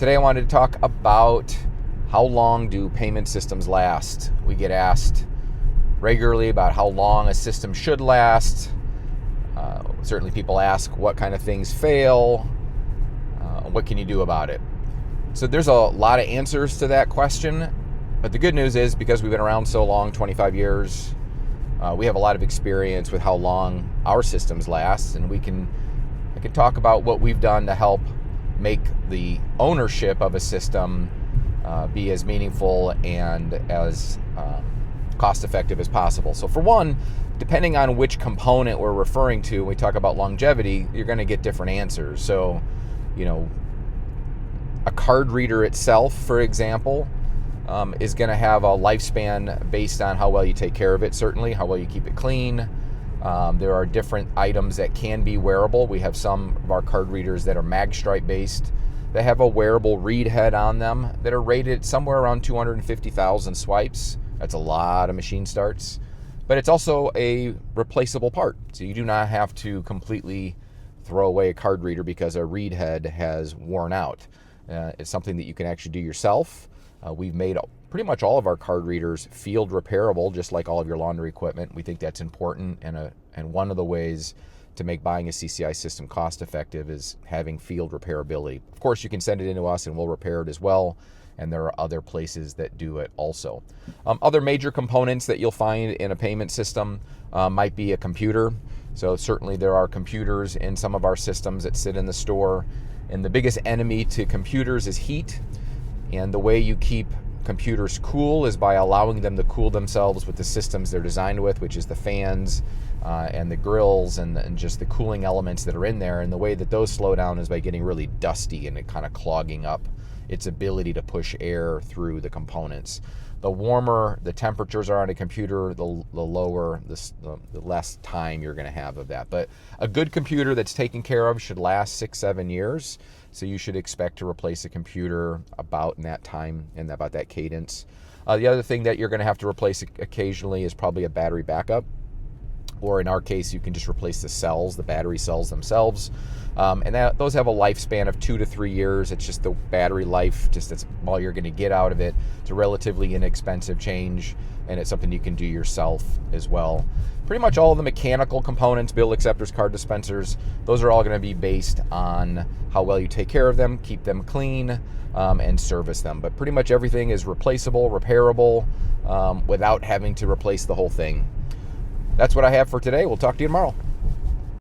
Today I wanted to talk about how long do payment systems last. We get asked regularly about how long a system should last. Certainly people ask what kind of things fail. What can you do about it? So there's a lot of answers to that question. But the good news is, because we've been around so long, 25 years, we have a lot of experience with how long our systems last, and I can talk about what we've done to help make the ownership of a system be as meaningful and as cost-effective as possible. So for one, depending on which component we're referring to when we talk about longevity, you're going to get different answers. So, a card reader itself, for example, is going to have a lifespan based on how well you take care of it, certainly, how well you keep it clean. There are different items that can be wearable. We have some of our card readers that are mag stripe based. They have a wearable read head on them that are rated somewhere around 250,000 swipes. That's a lot of machine starts. But it's also a replaceable part. So you do not have to completely throw away a card reader because a read head has worn out. It's something that you can actually do yourself. We've made pretty much all of our card readers field repairable, just like all of your laundry equipment. We think that's important, and one of the ways to make buying a CCI system cost effective is having field repairability. Of course, you can send it into us and we'll repair it as well, and there are other places that do it also. Other major components that you'll find in a payment system might be a computer. So certainly there are computers in some of our systems that sit in the store, and the biggest enemy to computers is heat. And the way you keep computers cool is by allowing them to cool themselves with the systems they're designed with, which is the fans and the grills and just the cooling elements that are in there. And the way that those slow down is by getting really dusty and it kind of clogging up its ability to push air through the components. The warmer the temperatures are on a computer, the lower, the less time you're going to have of that. But a good computer that's taken care of should last 6-7 years. So you should expect to replace a computer about in that time and about that cadence. The other thing that you're going to have to replace occasionally is probably a battery backup. Or in our case, you can just replace the cells, the battery cells themselves. And those have a lifespan of 2 to 3 years. It's just the battery life, that's all you're going to get out of it. It's a relatively inexpensive change, and it's something you can do yourself as well. Pretty much all of the mechanical components, bill acceptors, card dispensers, those are all going to be based on how well you take care of them, keep them clean, and service them. But pretty much everything is replaceable, repairable, without having to replace the whole thing. That's what I have for today. We'll talk to you tomorrow.